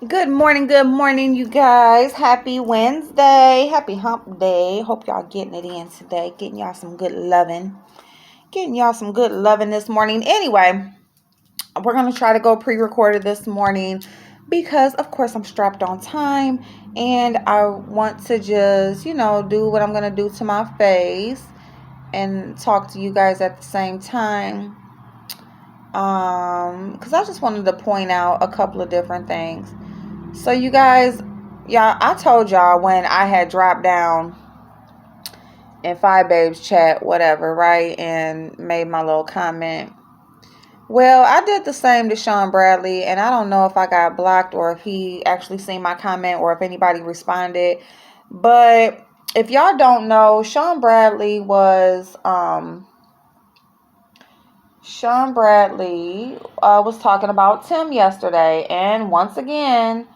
Good morning, you guys. Happy Wednesday. Happy hump day. Hope y'all getting it in today. Getting y'all some good loving. Getting y'all some good loving this morning. Anyway, we're going to try to go pre-recorded this morning because, of course, I'm strapped on time and I want to just, do what I'm going to do to my face and talk to you guys at the same time. Because I just wanted to point out a couple of different things. So you guys, I told y'all when I had dropped down in Five Babes chat, whatever, right, and made my little comment. Well, I did the same to Sean Bradley, and I don't know if I got blocked or if he actually seen my comment or if anybody responded. But if y'all don't know, Sean Bradley was talking about Tim yesterday, and once again,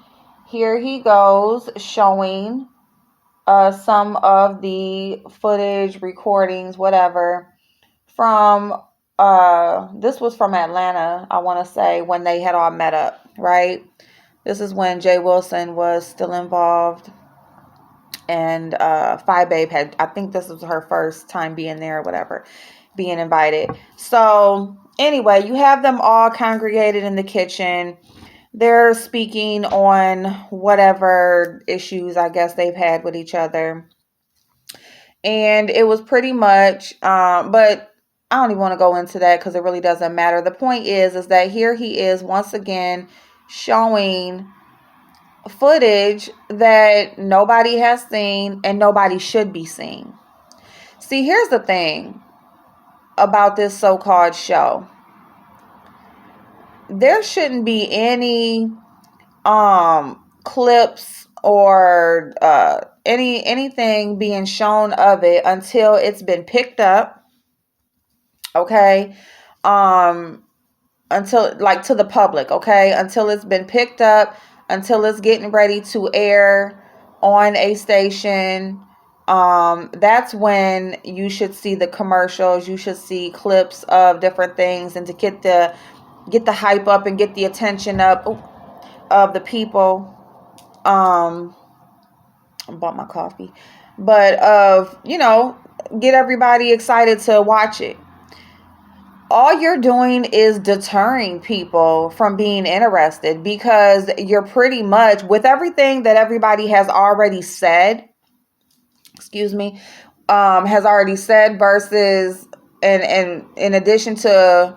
here he goes showing some of the footage, recordings, whatever, from this was from Atlanta, I want to say, when they had all met up, right? This is when Jay Wilson was still involved, and Phi Babe had, I think this was her first time being there or whatever, being invited. So anyway, you have them all congregated in the kitchen. They're speaking on whatever issues I guess they've had with each other. And it was pretty much, but I don't even want to go into that because it really doesn't matter. The point is that here he is once again showing footage that nobody has seen and nobody should be seeing. See, here's the thing about this so-called show. There shouldn't be any clips or anything being shown of it until it's been picked up, okay, until, like, to the public, okay, until it's been picked up, until it's getting ready to air on a station. That's when you should see the commercials, you should see clips of different things, and to get the hype up and get the attention up of the people. I bought my coffee, but get everybody excited to watch it. All you're doing is deterring people from being interested, because you're pretty much, with everything that everybody has already said, has already said, versus, and in addition to,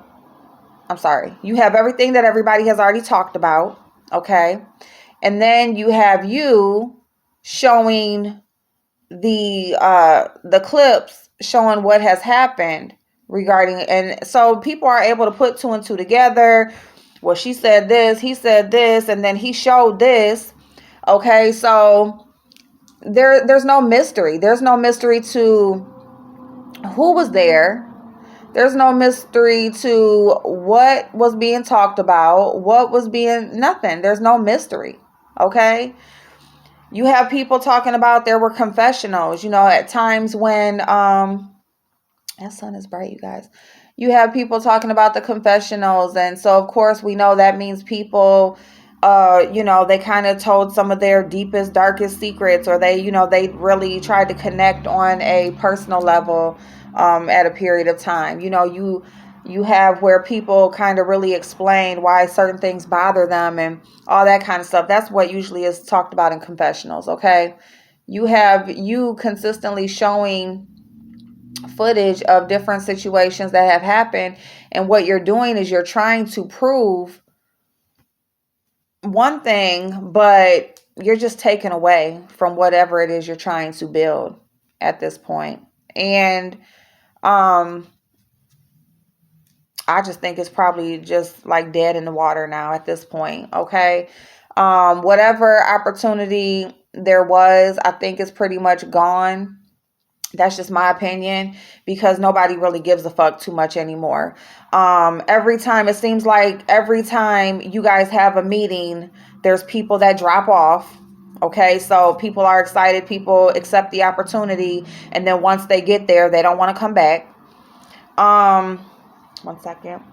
I'm sorry, you have everything that everybody has already talked about, okay? And then you have you showing the clips showing what has happened regarding, and so people are able to put two and two together. Well, she said this, he said this, and then he showed this. Okay, so there's no mystery. There's no mystery to who was there. There's no mystery to what was being talked about, what was being, nothing. There's no mystery. Okay. You have people talking about there were confessionals, at times when, that sun is bright, you guys. You have people talking about the confessionals. And so, of course, we know that means people, they kind of told some of their deepest, darkest secrets, or they really tried to connect on a personal level at a period of time. You have where people kind of really explain why certain things bother them and all that kind of stuff. That's what usually is talked about in confessionals, okay? You have you consistently showing footage of different situations that have happened, and what you're doing is you're trying to prove one thing, but you're just taking away from whatever it is you're trying to build at this point. And I just think it's probably just like dead in the water now at this point, okay? Whatever opportunity there was, I think it's pretty much gone. That's just my opinion, because nobody really gives a fuck too much anymore. Every time, it seems like every time you guys have a meeting, there's people that drop off. Okay, so people are excited, people accept the opportunity, and then once they get there, they don't want to come back. One second.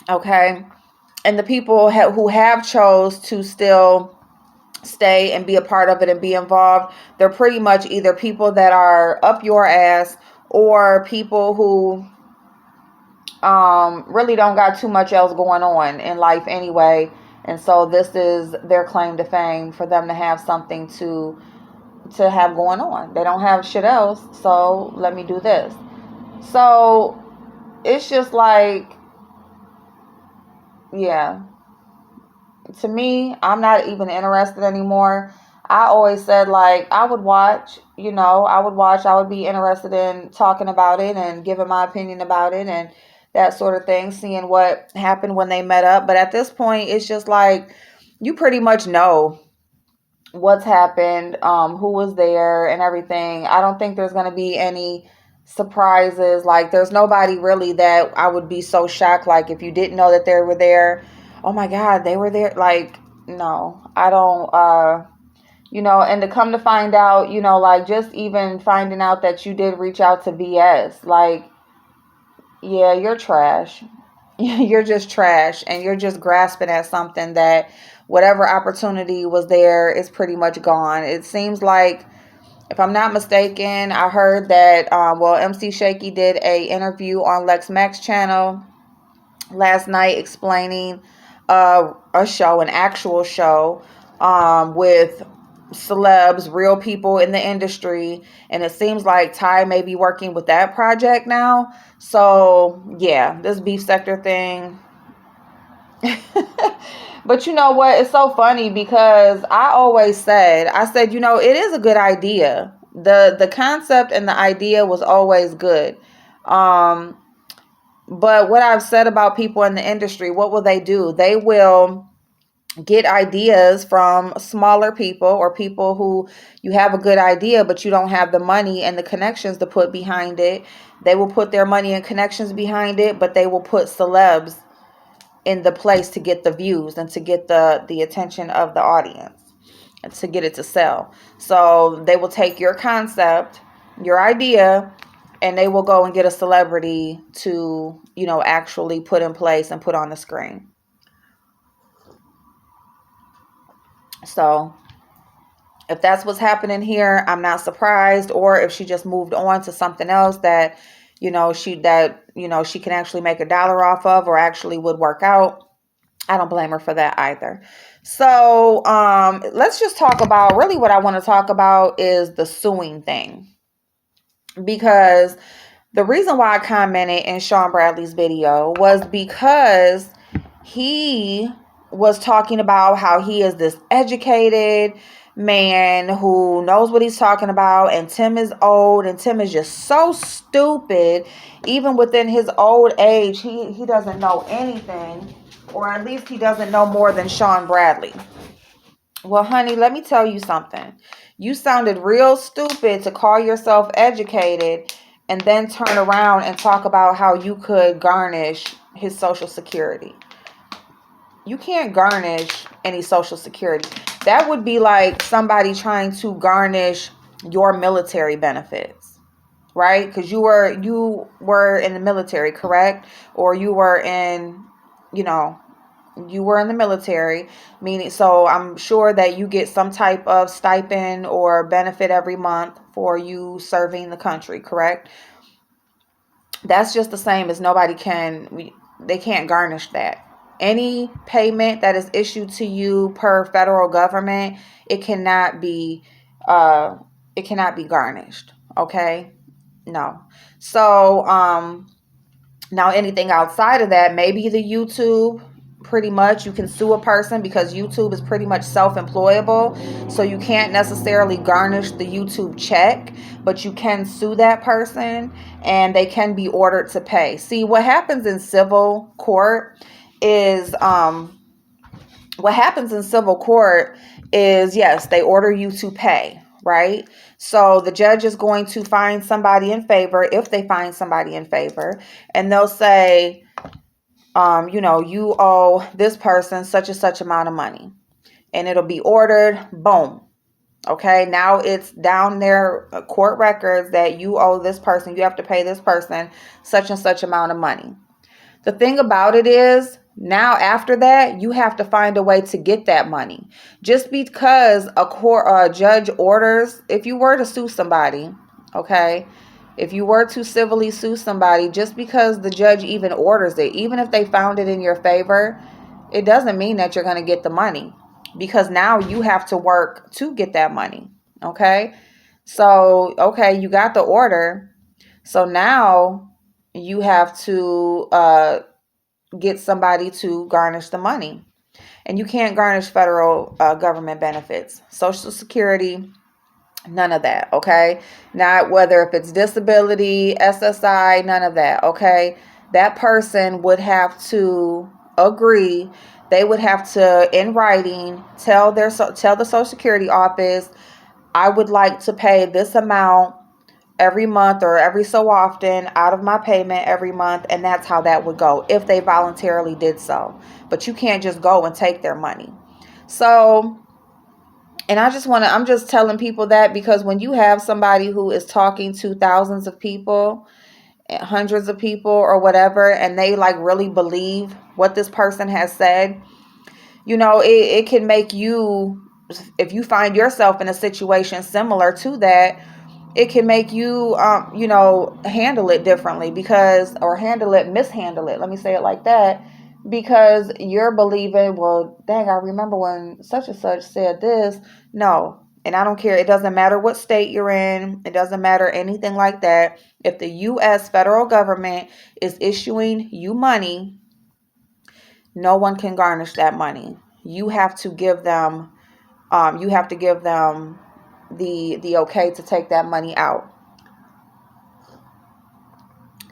Okay. And the people who have chose to still stay and be a part of it and be involved, they're pretty much either people that are up your ass or people who really don't got too much else going on in life anyway. And so this is their claim to fame for them to have something to have going on. They don't have shit else, so let me do this. So it's just like, yeah, to me, I'm not even interested anymore. I always said, like, I would watch, I would be interested in talking about it and giving my opinion about it and that sort of thing, seeing what happened when they met up. But at this point, it's just like, you pretty much know what's happened, who was there and everything. I don't think there's going to be any surprises. Like, there's nobody really that I would be so shocked, like, if you didn't know that they were there, oh my God, they were there. Like, no, I don't, and to come to find out, like, just even finding out that you did reach out to VS, like, yeah, you're trash. You're just trash, and you're just grasping at something that whatever opportunity was there is pretty much gone. It seems like, if I'm not mistaken, I heard that, MC Shaky did a interview on Lex Max channel last night explaining a show, an actual show, with celebs, real people in the industry, and it seems like Ty may be working with that project now. So yeah, this beef sector thing. But you know what? It's so funny because I said, it is a good idea. The concept and the idea was always good. But what I've said about people in the industry, what will they do? They will get ideas from smaller people or people who you have a good idea, but you don't have the money and the connections to put behind it. They will put their money and connections behind it, but they will put celebs in the place to get the views and to get the attention of the audience and to get it to sell. So they will take your concept, your idea, and they will go and get a celebrity to, actually put in place and put on the screen. So if that's what's happening here, I'm not surprised. Or if she just moved on to something else that, she can actually make a dollar off of or actually would work out, I don't blame her for that either. So let's just talk about, really what I want to talk about is the suing thing. Because the reason why I commented in Sean Bradley's video was because he was talking about how he is this educated man who knows what he's talking about, and Tim is old, and Tim is just so stupid. Even within his old age, he doesn't know anything, or at least he doesn't know more than Sean Bradley. Well, honey, let me tell you something. You sounded real stupid to call yourself educated and then turn around and talk about how you could garnish his Social Security. You can't garnish any Social Security. That would be like somebody trying to garnish your military benefits, right? Because you were in the military, correct? Or you were in, you were in the military, meaning, so I'm sure that you get some type of stipend or benefit every month for you serving the country, correct? That's just the same as they can't garnish that. Any payment that is issued to you per federal government, it cannot be garnished. Okay? No. So now anything outside of that, maybe the YouTube, pretty much you can sue a person because YouTube is pretty much self-employable. So you can't necessarily garnish the YouTube check, but you can sue that person and they can be ordered to pay. See, what happens in civil court is yes, they order you to pay, right? So the judge is going to find somebody in favor, if they find somebody in favor, and they'll say, you owe this person such and such amount of money, and it'll be ordered, boom. Okay, now it's down their court records that you owe this person, you have to pay this person such and such amount of money. The thing about it is, Now, after that, you have to find a way to get that money. Just because a judge orders, if you were to sue somebody, okay, if you were to civilly sue somebody, just because the judge even orders it, even if they found it in your favor, it doesn't mean that you're going to get the money, because now you have to work to get that money. Okay. So, okay, you got the order. So now you have to get somebody to garnish the money. And you can't garnish federal government benefits, Social Security, none of that. Okay. Not whether if it's disability, SSI, none of that. Okay. That person would have to agree. They would have to, in writing, tell the Social Security office, I would like to pay this amount every month or every so often out of my payment every month. And that's how that would go if they voluntarily did so. But you can't just go and take their money. So, and I'm just telling people that, because when you have somebody who is talking to thousands of people, hundreds of people or whatever, and they like really believe what this person has said, it can make you, if you find yourself in a situation similar to that, it can make you, handle it differently, mishandle it. Let me say it like that, because you're believing, well, dang, I remember when such and such said this. No, and I don't care. It doesn't matter what state you're in. It doesn't matter anything like that. If the U.S. federal government is issuing you money, no one can garnish that money. You have to give them, the okay to take that money out.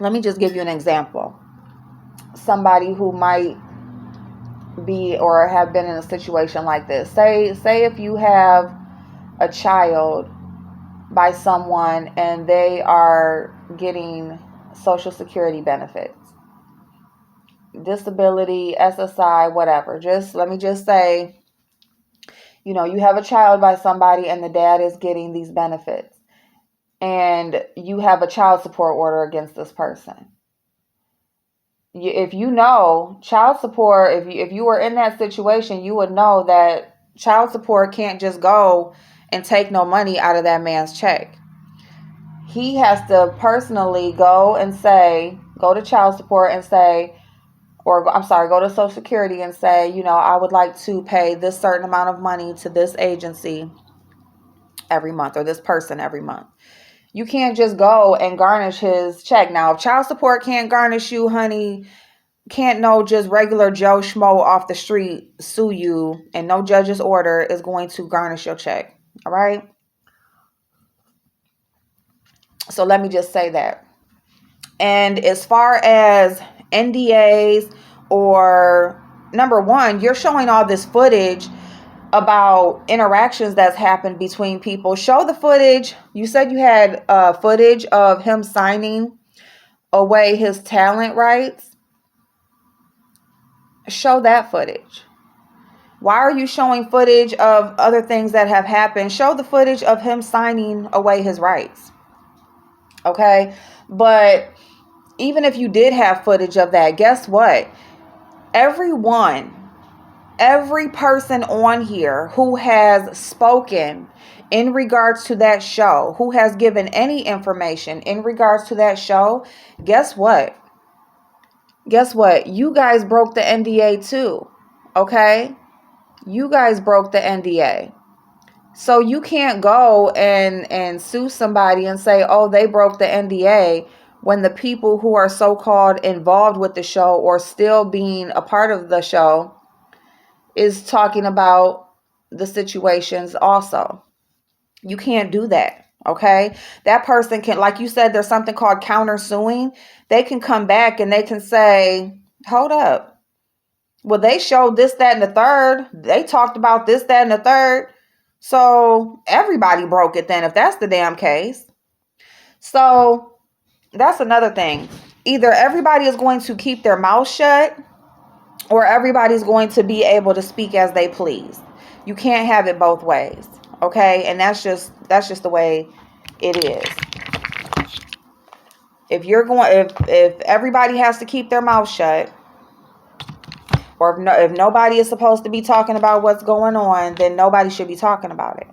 Let me just give you an example. Somebody who might be or have been in a situation like this. Say if you have a child by someone and they are getting Social Security benefits, disability, SSI, whatever. Let me just say, you have a child by somebody and the dad is getting these benefits, and you have a child support order against this person. If you know child support, if you were in that situation, you would know that child support can't just go and take no money out of that man's check. He has to personally go to child support and say, go to Social Security and say, I would like to pay this certain amount of money to this agency every month, or this person every month. You can't just go and garnish his check. Now, if child support can't garnish you, honey, can't no just regular Joe Schmo off the street sue you, and no judge's order is going to garnish your check. All right? So let me just say that. And as far as NDAs, or number one, you're showing all this footage about interactions that's happened between people. Show the footage. You said you had footage of him signing away his talent rights. Show that footage. Why are you showing footage of other things that have happened? Show the footage of him signing away his rights. Okay? But even if you did have footage of that, guess what? Every person on here who has spoken in regards to that show, who has given any information in regards to that show, guess what? You guys broke the NDA too. Okay? You guys broke the NDA. So you can't go and sue somebody and say, oh, they broke the NDA, when the people who are so-called involved with the show or still being a part of the show is talking about the situations also. You can't do that. Okay. That person can, like you said, there's something called countersuing. They can come back and they can say, hold up. Well, they showed this, that, and the third. They talked about this, that, and the third. So everybody broke it then, if that's the damn case. So that's another thing. Either everybody is going to keep their mouth shut, or everybody's going to be able to speak as they please. You can't have it both ways. Okay? And that's just the way it is. If everybody has to keep their mouth shut, Or if nobody is supposed to be talking about what's going on, then nobody should be talking about it.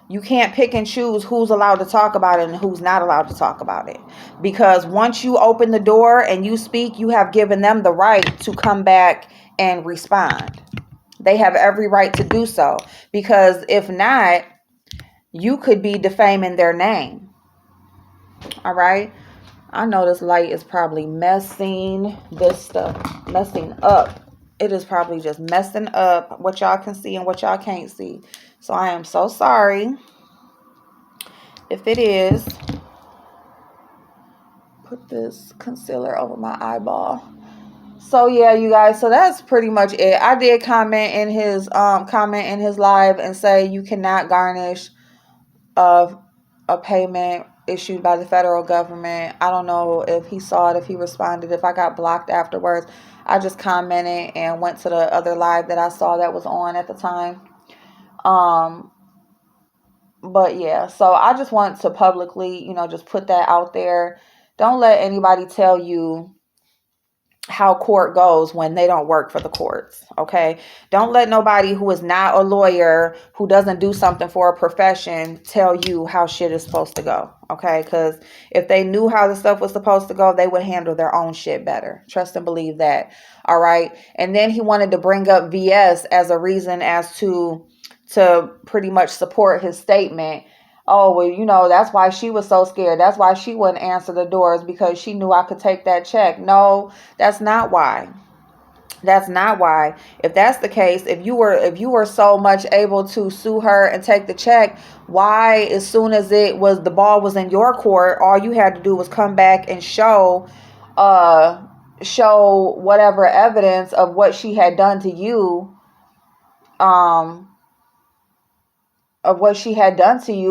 You can't pick and choose who's allowed to talk about it and who's not allowed to talk about it. Because once you open the door and you speak, you have given them the right to come back and respond. They have every right to do so. Because if not, you could be defaming their name. All right? I know this light is probably messing up. It is probably just messing up what y'all can see and what y'all can't see. So I am so sorry if it is. Put this concealer over my eyeball. So yeah, you guys, so that's pretty much it. I did comment in his live and say you cannot garnish a payment issued by the federal government. I don't know if he saw it, if he responded, if I got blocked afterwards. I just commented and went to the other live that I saw that was on at the time. But yeah, so I just want to publicly, just put that out there. Don't let anybody tell you how court goes when they don't work for the courts, okay? Don't let nobody who is not a lawyer, who doesn't do something for a profession, tell you how shit is supposed to go, okay? Because if they knew how the stuff was supposed to go, they would handle their own shit better. Trust and believe that, all right? And then he wanted to bring up VS as a reason as to pretty much support his statement. Oh, well, that's why she was so scared. That's why she wouldn't answer the doors, because she knew I could take that check. No, that's not why. That's not why. If that's the case, if you were so much able to sue her and take the check, why, as soon as the ball was in your court, all you had to do was come back and show whatever evidence of what she had done to you,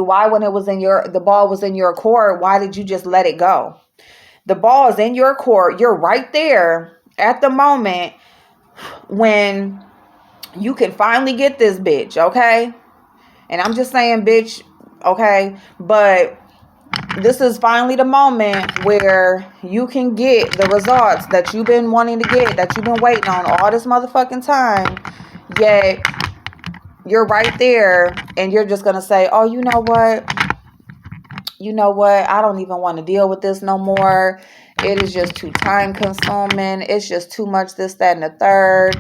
why, when the ball was in your court, why did you just let it go? The ball is in your court. You're right there at the moment when you can finally get this bitch, okay? And I'm just saying, bitch, okay? But this is finally the moment where you can get the results that you've been wanting to get, that you've been waiting on all this motherfucking time. Yet you're right there, and you're just going to say, oh, you know what? I don't even want to deal with this no more. It is just too time consuming. It's just too much this, that, and the third.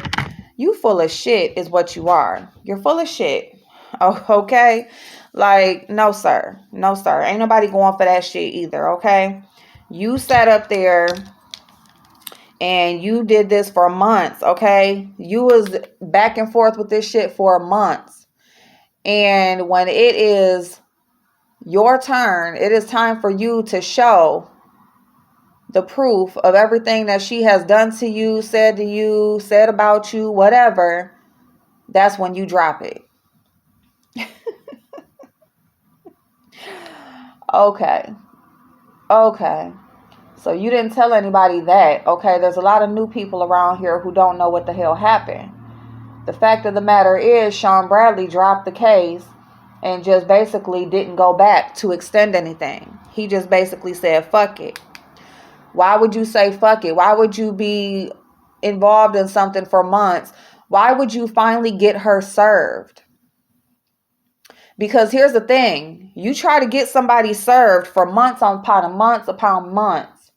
You full of shit is what you are. You're full of shit. Oh, okay? Like, no, sir. No, sir. Ain't nobody going for that shit either, okay? You sat up there and you did this for months, okay? You was back and forth with this shit for months. And when it is your turn, it is time for you to show the proof of everything that she has done to you, said about you, whatever. That's when you drop it. Okay. So you didn't tell anybody that, okay? There's a lot of new people around here who don't know what the hell happened. The fact of the matter is, Sean Bradley dropped the case and just basically didn't go back to extend anything. He just basically said, fuck it. Why would you say fuck it? Why would you be involved in something for months? Why would you finally get her served? Because here's the thing. You try to get somebody served for months upon months.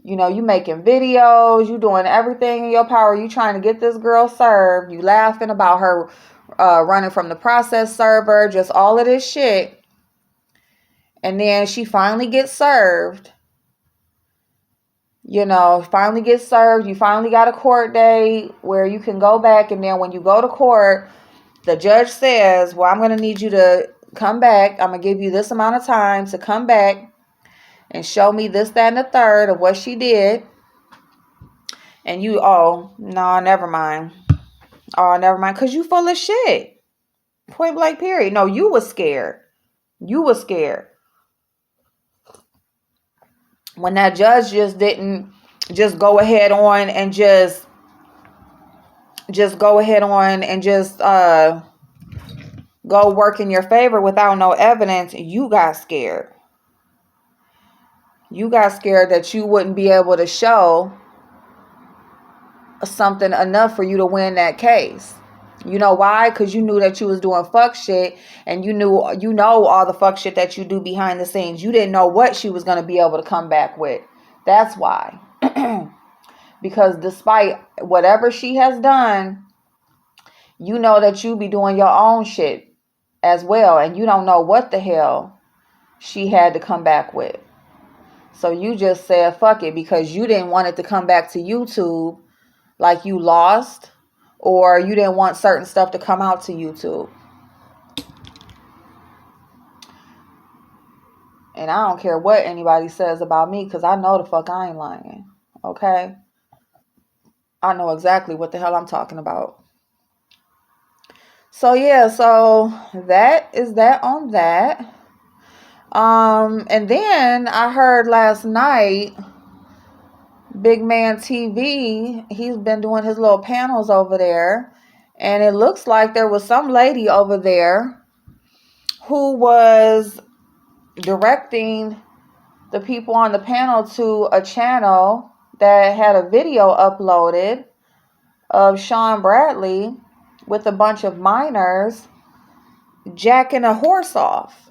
You making videos. You doing everything in your power. You trying to get this girl served. You laughing about her running from the process server. Just all of this shit. And then she finally gets served. Finally gets served. You finally got a court date where you can go back. And then when you go to court, the judge says, well, I'm going to need you to come back. I'm going to give you this amount of time to come back and show me this, that, and the third of what she did. And you, oh, no, never mind. Oh, never mind. Because you full of shit. Point blank period. No, you was scared. When that judge just didn't just go ahead on and just go work in your favor without no evidence, you got scared. You got scared that you wouldn't be able to show something enough for you to win that case. You know why? Because you knew that you was doing fuck shit, and you know all the fuck shit that you do behind the scenes. You didn't know what she was going to be able to come back with. That's why. Because despite whatever she has done, you know that you be doing your own shit as well, and you don't know what the hell she had to come back with. So you just said fuck it because you didn't want it to come back to YouTube like you lost, or you didn't want certain stuff to come out to YouTube. And I don't care what anybody says about me, because I know the fuck I ain't lying. Okay? I know exactly what the hell I'm talking about. So yeah, so that is that on that. And then I heard last night, Big Man TV, he's been doing his little panels over there, and it looks like there was some lady over there who was directing the people on the panel to a channel that had a video uploaded of Sean Bradley with a bunch of minors jacking a horse off.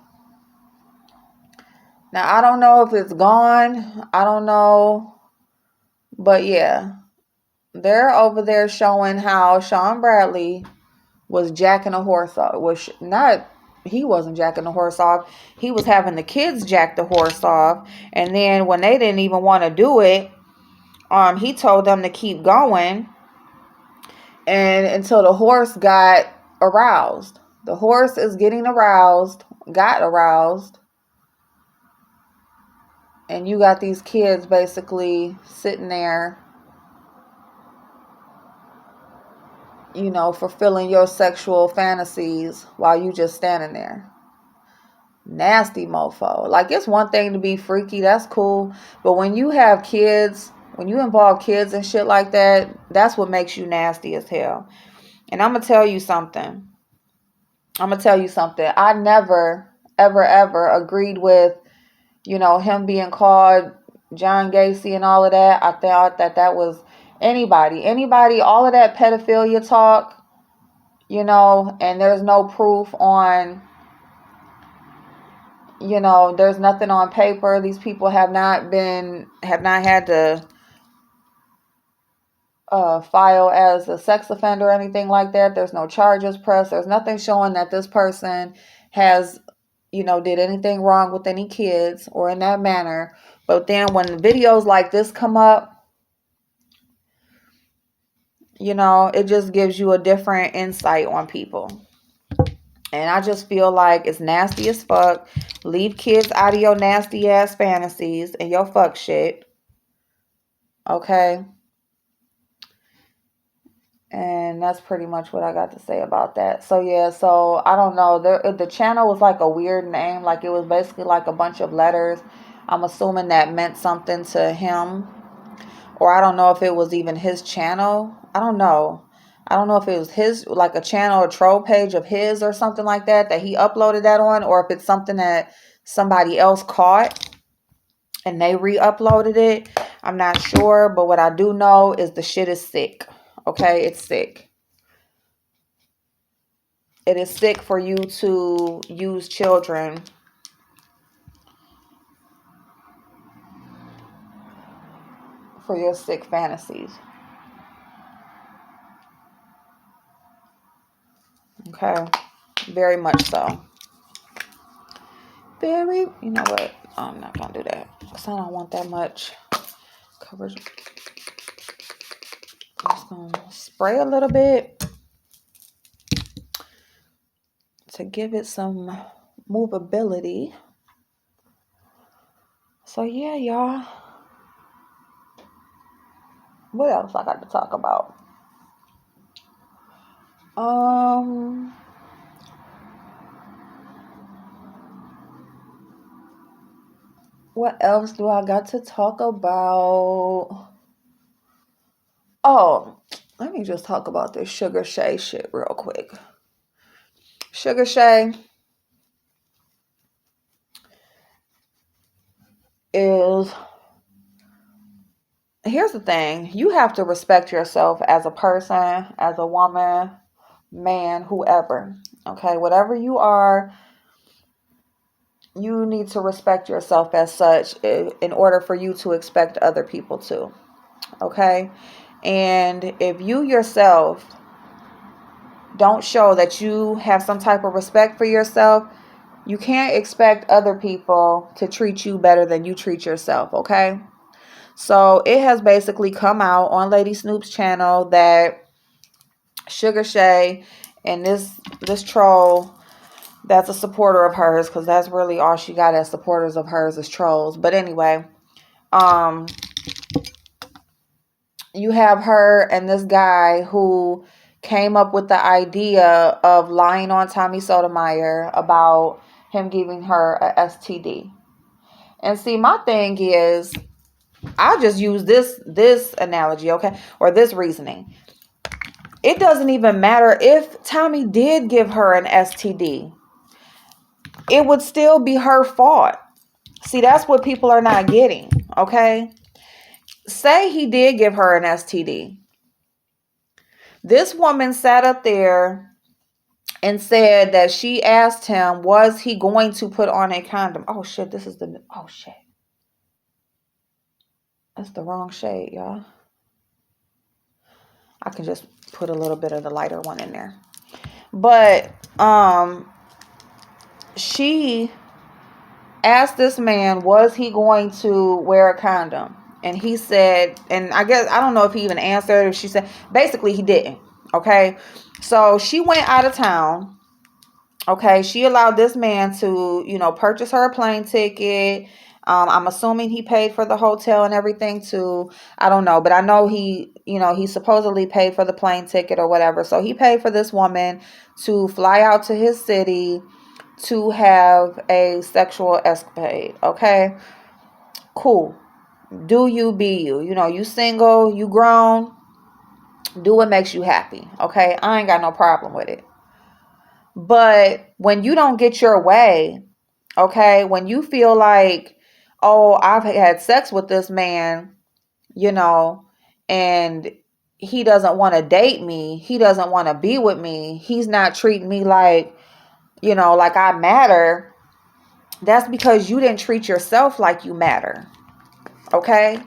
Now, I don't know if it's gone. I don't know. But yeah, they're over there showing how Sean Bradley was jacking a horse off. He wasn't jacking the horse off. He was having the kids jack the horse off. And then when they didn't even want to do it, he told them to keep going. And until the horse got aroused. The horse is getting aroused, got aroused. And you got these kids basically sitting there, fulfilling your sexual fantasies while you just standing there. Nasty mofo. Like, it's one thing to be freaky, that's cool. But when you have kids, when you involve kids and shit like that, that's what makes you nasty as hell. And I'm going to tell you something. I never, ever, ever agreed with, him being called John Gacy and all of that. I thought that was anybody, all of that pedophilia talk, and there's no proof on, there's nothing on paper. These people have not had to file as a sex offender or anything like that. There's no charges pressed. There's nothing showing that this person has, did anything wrong with any kids or in that manner. But then when videos like this come up, it just gives you a different insight on people. And I just feel like it's nasty as fuck. Leave kids out of your nasty ass fantasies and your fuck shit. Okay? And that's pretty much what I got to say about that. So yeah, so I don't know. The channel was like a weird name. Like, it was basically like a bunch of letters. I'm assuming that meant something to him. Or I don't know if it was even his channel. I don't know. I don't know if it was his, like a channel or troll page of his or something like that he uploaded that on. Or if it's something that somebody else caught and they re-uploaded it. I'm not sure. But what I do know is the shit is sick. Okay, it's sick. It is sick for you to use children for your sick fantasies. Okay, very much so. You know what? I'm not going to do that because I don't want that much coverage. I'm just going to spray a little bit to give it some movability. So yeah, y'all. What else I got to talk about? What else do I got to talk about? Oh, let me just talk about this Sugar Shea shit real quick. Sugar Shea is here's the thing. You have to respect yourself as a person, as a woman, man, whoever. Okay, whatever you are, you need to respect yourself as such in order for you to expect other people to. Okay, and if you yourself don't show that you have some type of respect for yourself, you can't expect other people to treat you better than you treat yourself. Okay, so it has basically come out on Lady Snoop's channel that Sugar Shea and this troll that's a supporter of hers, because that's really all she got as supporters of hers is trolls. But anyway, um, you have her and this guy who came up with the idea of lying on Tommy Sotomayor about him giving her a STD. And see, my thing is, I'll just use this analogy, okay, or this reasoning. It doesn't even matter if Tommy did give her an STD. It would still be her fault. See, that's what people are not getting, okay? Say he did give her an STD. This woman sat up there and said that she asked him, was he going to put on a condom? Oh, shit, oh, shit. That's the wrong shade, y'all. I can just put a little bit of the lighter one in there. But, she asked this man, was he going to wear a condom? And he said, and I guess, I don't know if he even answered, or she said, basically he didn't. Okay. So she went out of town. Okay. She allowed this man to, purchase her a plane ticket. I'm assuming he paid for the hotel and everything too. I don't know, but I know he supposedly paid for the plane ticket or whatever. So he paid for this woman to fly out to his city to have a sexual escapade. Okay, cool. Do you, be you. You single, you grown. Do what makes you happy. Okay, I ain't got no problem with it. But when you don't get your way, okay, when you feel like, oh, I've had sex with this man, and he doesn't want to date me, he doesn't want to be with me, he's not treating me like, like I matter, that's because you didn't treat yourself like you matter. Okay?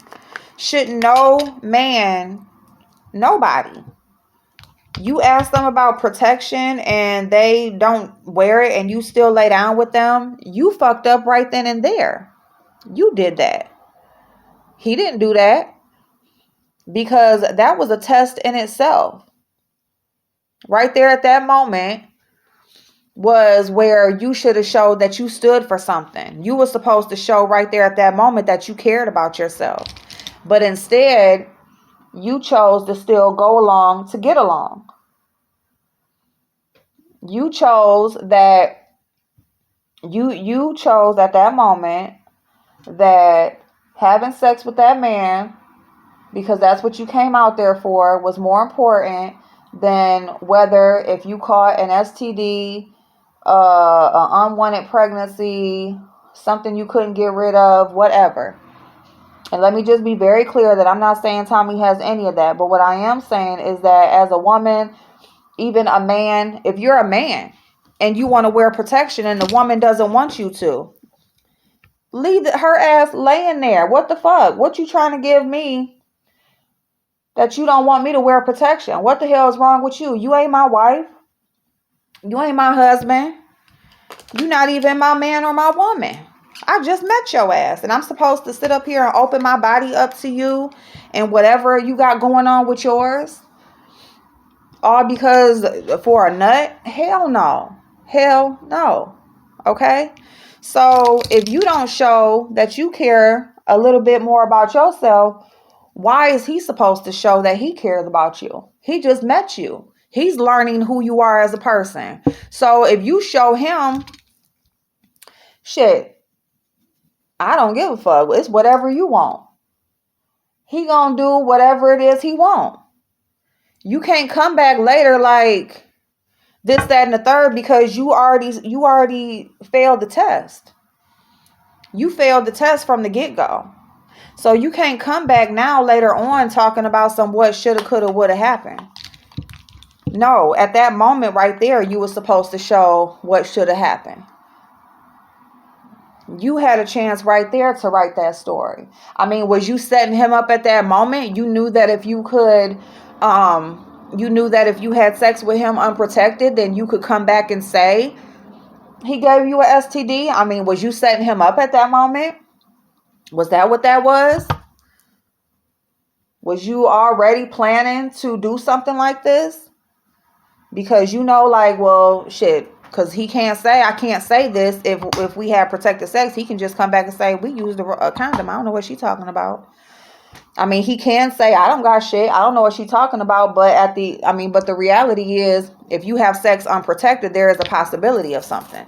Should no man, nobody, you ask them about protection and they don't wear it and you still lay down with them, you fucked up right then and there. You did that. He didn't do that, because that was a test in itself. Right there at that moment was where you should have showed that you stood for something. You were supposed to show right there at that moment that you cared about yourself. But instead, you chose to still go along to get along. You chose that you chose at that moment that having sex with that man, because that's what you came out there for, was more important than whether if you caught an STD, an unwanted pregnancy, something you couldn't get rid of, whatever. And let me just be very clear that I'm not saying Tommy has any of that. But what I am saying is that as a woman, even a man, if you're a man and you want to wear protection and the woman doesn't want you to, leave her ass laying there. What the fuck? What you trying to give me that you don't want me to wear protection? What the hell is wrong with you? You ain't my wife. You ain't my husband. You not even my man or my woman. I just met your ass and I'm supposed to sit up here and open my body up to you and whatever you got going on with yours, all because for a nut? Hell no. Hell no. Okay? So if you don't show that you care a little bit more about yourself, why is he supposed to show that he cares about you? He just met you. He's learning who you are as a person. So if you show him, shit, I don't give a fuck. It's whatever you want. He gonna do whatever it is he want. You can't come back later like this, that, and the third, because you already failed the test. You failed the test from the get-go. So you can't come back now later on talking about some what shoulda, coulda, woulda happened. No, at that moment right there, you were supposed to show what shoulda happened. You had a chance right there to write that story. I mean, was you setting him up at that moment? You knew that if you could, you knew that if you had sex with him unprotected, then you could come back and say he gave you a STD. I mean, was you setting him up at that moment? Was that what that was? Was you already planning to do something like this? Because you know, like, well, shit, because he can't say, I can't say this if we have protected sex. He can just come back and say, we used a condom. I don't know what she's talking about. I mean, he can say, I don't got shit. I don't know what she's talking about. But but the reality is, if you have sex unprotected, there is a possibility of something.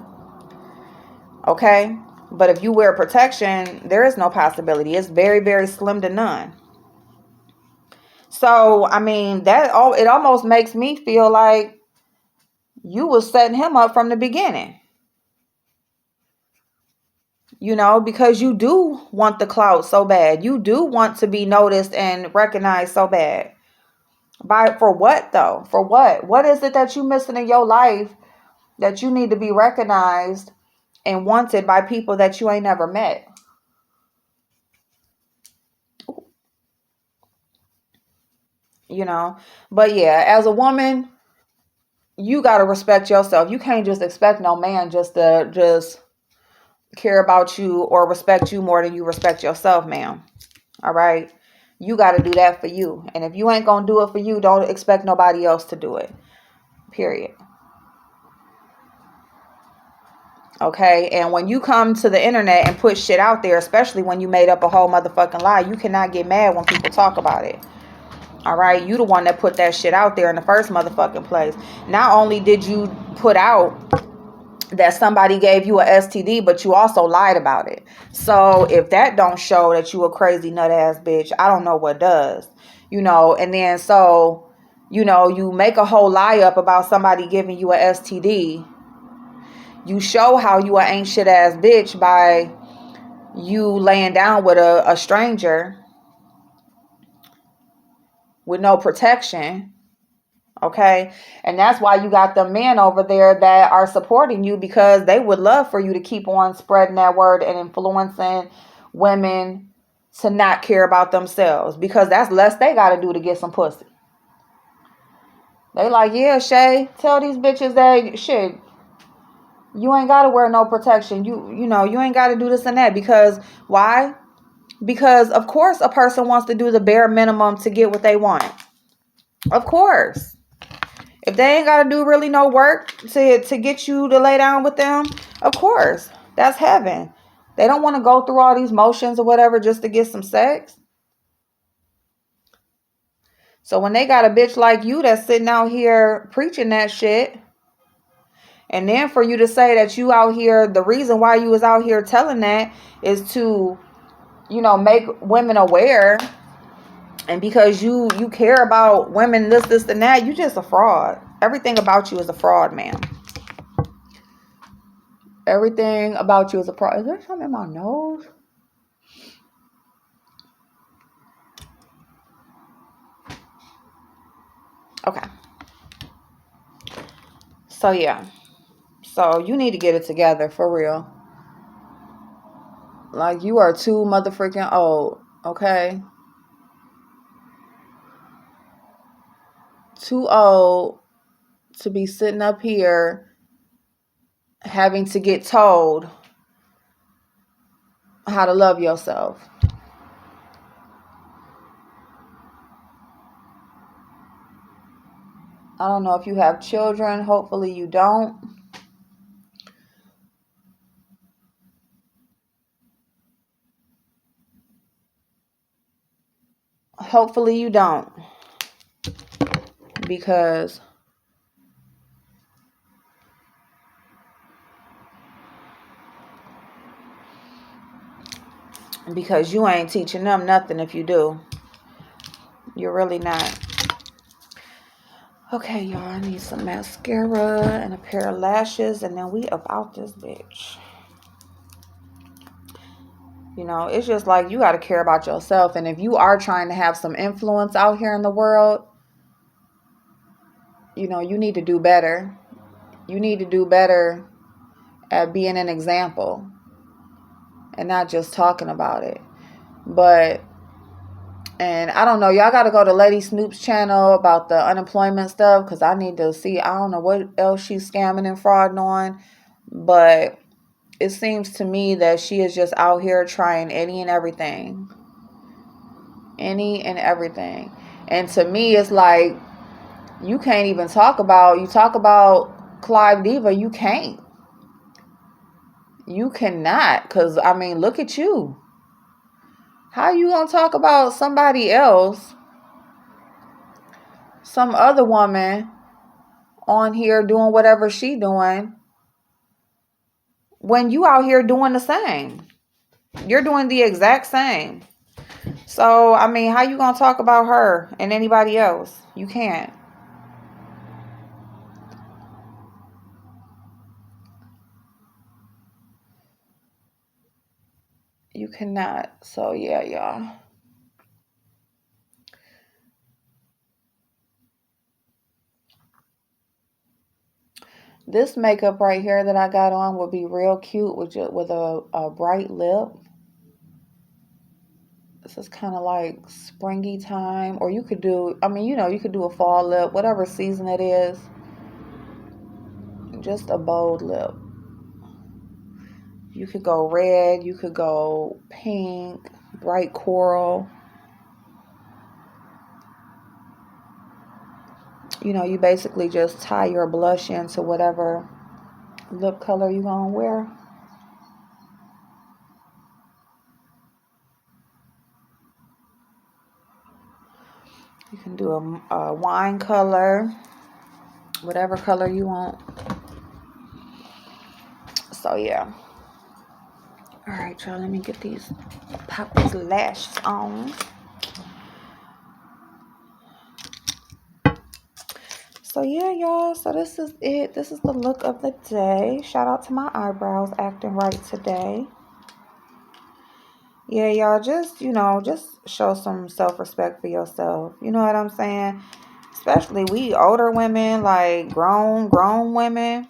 Okay? But if you wear protection, there is no possibility. It's very, very slim to none. So, I mean, it almost makes me feel like you was setting him up from the beginning. You know, because you do want the clout so bad. You do want to be noticed and recognized so bad. For what though? For what? What is it that you missing in your life that you need to be recognized and wanted by people that you ain't never met? You know, but yeah, as a woman, you got to respect yourself. You can't just expect no man just care about you or respect you more than you respect yourself, ma'am. All right. You got to do that for you. And if you ain't going to do it for you, don't expect nobody else to do it. Period. Okay. And when you come to the internet and put shit out there, especially when you made up a whole motherfucking lie, you cannot get mad when people talk about it. All right. You the one that put that shit out there in the first motherfucking place. Not only did you put out that somebody gave you a STD, but you also lied about it. So if that don't show that you a crazy nut ass bitch, I don't know what does. You know, and then so, you know, you make a whole lie up about somebody giving you a STD. You show how you an ain't shit ass bitch by you laying down with a stranger with no protection. Okay. And that's why you got the men over there that are supporting you, because they would love for you to keep on spreading that word and influencing women to not care about themselves, because that's less they got to do to get some pussy. They like, yeah, Shea, tell these bitches that shit, you ain't got to wear no protection. You know, you ain't got to do this and that. Because why? Because of course a person wants to do the bare minimum to get what they want. Of course. If they ain't got to do really no work to get you to lay down with them, of course, that's heaven. They don't want to go through all these motions or whatever just to get some sex. So when they got a bitch like you that's sitting out here preaching that shit, and then for you to say that you out here, the reason why you was out here telling that is to, you know, make women aware, and because you care about women, this, and that, you just a fraud. Everything about you is a fraud, ma'am. Everything about you is a fraud. Is there something in my nose? Okay. So, yeah. So, you need to get it together, for real. Like, you are too motherfucking old, okay? Too old to be sitting up here having to get told how to love yourself. I don't know if you have children. Hopefully you don't. Hopefully you don't. Because you ain't teaching them nothing if you do. You're really not. Okay, y'all, I need some mascara and a pair of lashes, and then we about this bitch. You know, it's just like you got to care about yourself. And if you are trying to have some influence out here in the world, you know, you need to do better. You need to do better at being an example and not just talking about it. But, and I don't know, y'all got to go to Lady Snoop's channel about the unemployment stuff because I need to see, I don't know what else she's scamming and frauding on. But it seems to me that she is just out here trying any and everything. Any and everything. And to me, it's like, you can't even talk about Clive Diva, you can't. You cannot, because, I mean, look at you. How you gonna talk about somebody else, some other woman on here doing whatever she doing, when you out here doing the same? You're doing the exact same. So, I mean, how you gonna talk about her and anybody else? You can't. You cannot. So, yeah, y'all. This makeup right here that I got on would be real cute with a bright lip. This is kind of like springy time. Or you could do, I mean, you know, you could do a fall lip, whatever season it is. Just a bold lip. You could go red. You could go pink, bright coral. You know, you basically just tie your blush into whatever lip color you're going to wear. You can do a wine color, whatever color you want. So, yeah. All right, y'all, let me get pop these lashes on. So, yeah, y'all, so this is it. This is the look of the day. Shout out to my eyebrows acting right today. Yeah, y'all, just, you know, just show some self-respect for yourself. You know what I'm saying? Especially we older women, like grown women.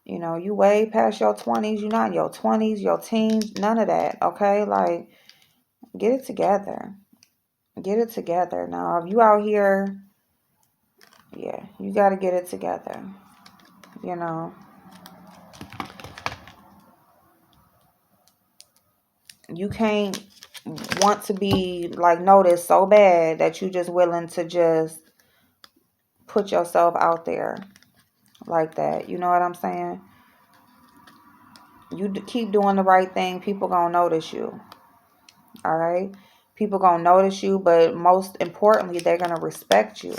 You know, you way past your 20s. You're not in your 20s, your teens, none of that, okay? Like, get it together. Get it together. Now, if you out here, yeah, you got to get it together, you know. You can't want to be, like, noticed so bad that you just willing to just put yourself out there like that. You know what I'm saying? You keep doing the right thing, people gonna notice you. All right? People gonna notice you, but most importantly, they're gonna respect you.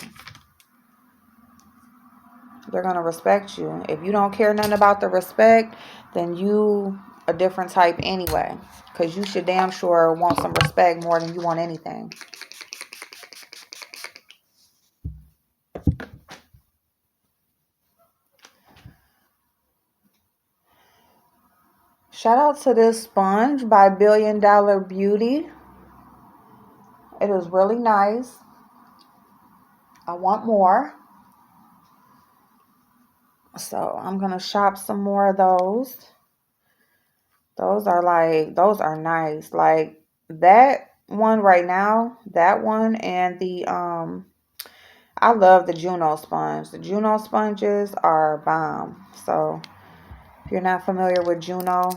They're gonna respect you. If you don't care nothing about the respect, then you a different type anyway. Because you should damn sure want some respect more than you want anything. Shout out to this sponge by Billion Dollar Beauty. It is really nice. I want more. So I'm going to shop some more of those. Those are nice. Like that one right now, that one and I love the Juno sponge. The Juno sponges are bomb. So if you're not familiar with Juno,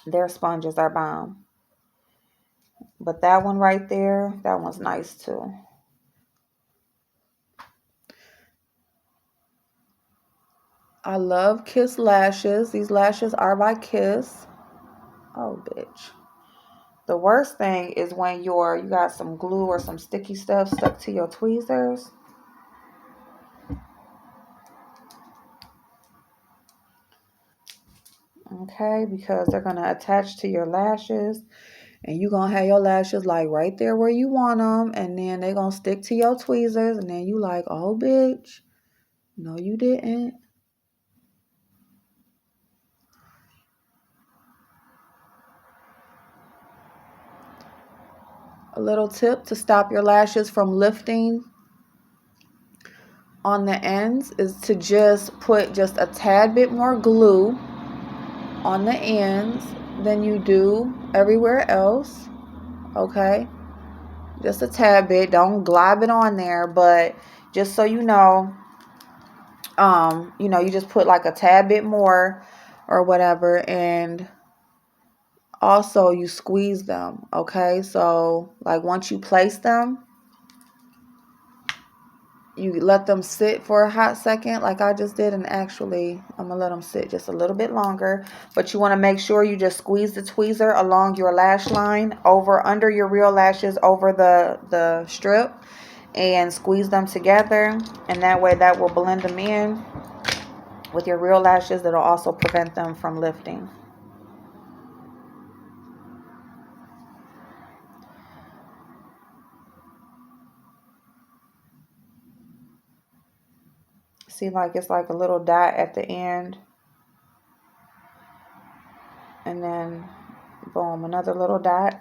their sponges are bomb. But that one right there, that one's nice too. I love Kiss lashes. These lashes are by Kiss. Oh, bitch. The worst thing is when you got some glue or some sticky stuff stuck to your tweezers. Okay, because they're going to attach to your lashes. And you're going to have your lashes like right there where you want them. And then they're going to stick to your tweezers. And then you like, oh, bitch. No, you didn't. A little tip to stop your lashes from lifting on the ends is to just put just a tad bit more glue on the ends than you do everywhere else. Okay, just a tad bit. Don't glob it on there, but just so you know, you just put like a tad bit more or whatever, and also you squeeze them. Okay, so like once you place them, you let them sit for a hot second like I just did, and actually I'm gonna let them sit just a little bit longer, but you want to make sure you just squeeze the tweezer along your lash line under your real lashes, over the strip, and squeeze them together, and that way that will blend them in with your real lashes. That'll also prevent them from lifting. See, like it's like a little dot at the end, and then boom, another little dot.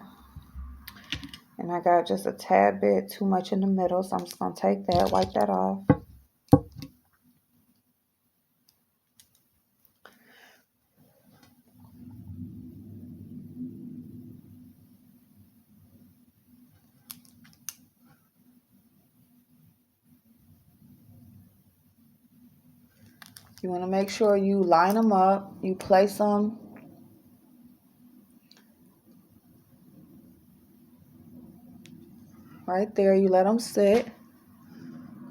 And I got just a tad bit too much in the middle, so I'm just going to take that, wipe that off. You want to make sure you line them up. You place them right there. You let them sit.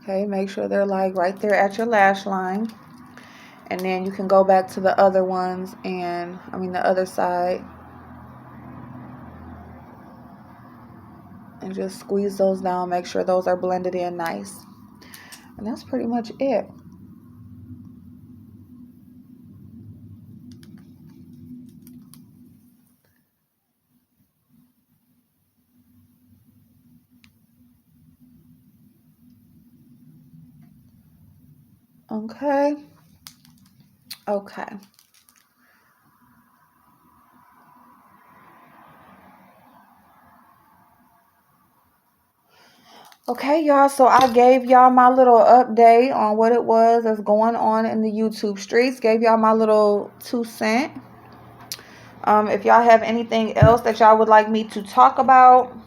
Okay, make sure they're like right there at your lash line. And then you can go back to the other ones, and the other side, and just squeeze those down. Make sure those are blended in nice. And that's pretty much it. Okay. Okay. Okay, y'all, so I gave y'all my little update on what it was that's going on in the YouTube streets. Gave y'all my little 2 cents. If y'all have anything else that y'all would like me to talk about,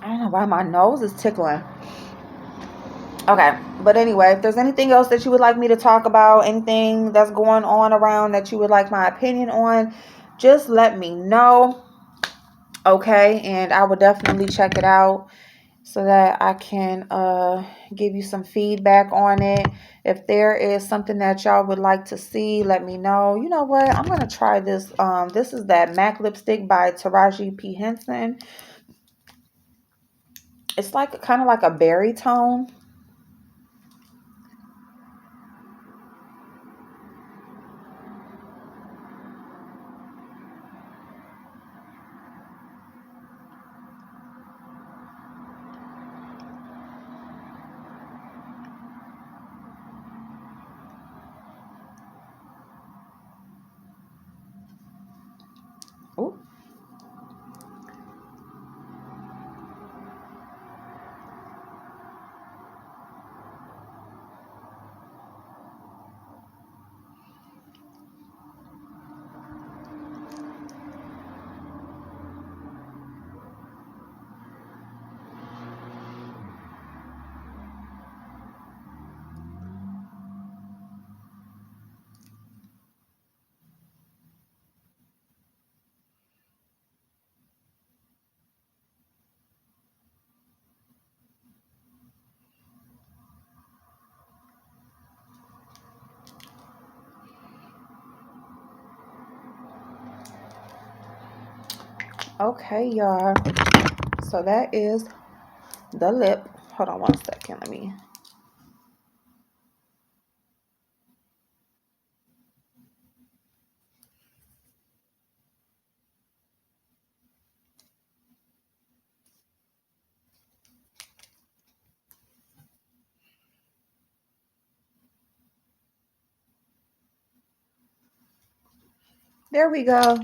I don't know why my nose is tickling. Okay, but anyway, if there's anything else that you would like me to talk about, anything that's going on around that you would like my opinion on, just let me know. Okay, and I will definitely check it out so that I can give you some feedback on it. If there is something that y'all would like to see, let me know. You know what? I'm going to try this. This is that MAC lipstick by Taraji P. Henson. It's like kind of like a berry tone. Ooh. Okay, y'all. So that is the lip. Hold on 1 second. Let me. There we go.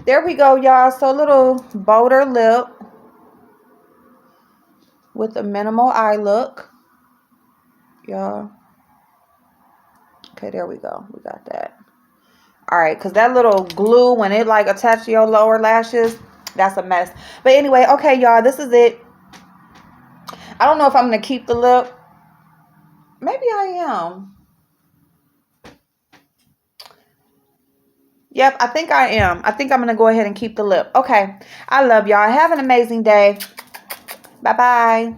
There we go, y'all. So a little bolder lip with a minimal eye look, y'all. Okay, there we go. We got that. All right, because that little glue, when it like attached to your lower lashes, that's a mess. But anyway, okay, y'all, this is it. I don't know if I'm going to keep the lip. Maybe I am. Yep, I think I am. I think I'm going to go ahead and keep the lip. Okay, I love y'all. Have an amazing day. Bye-bye.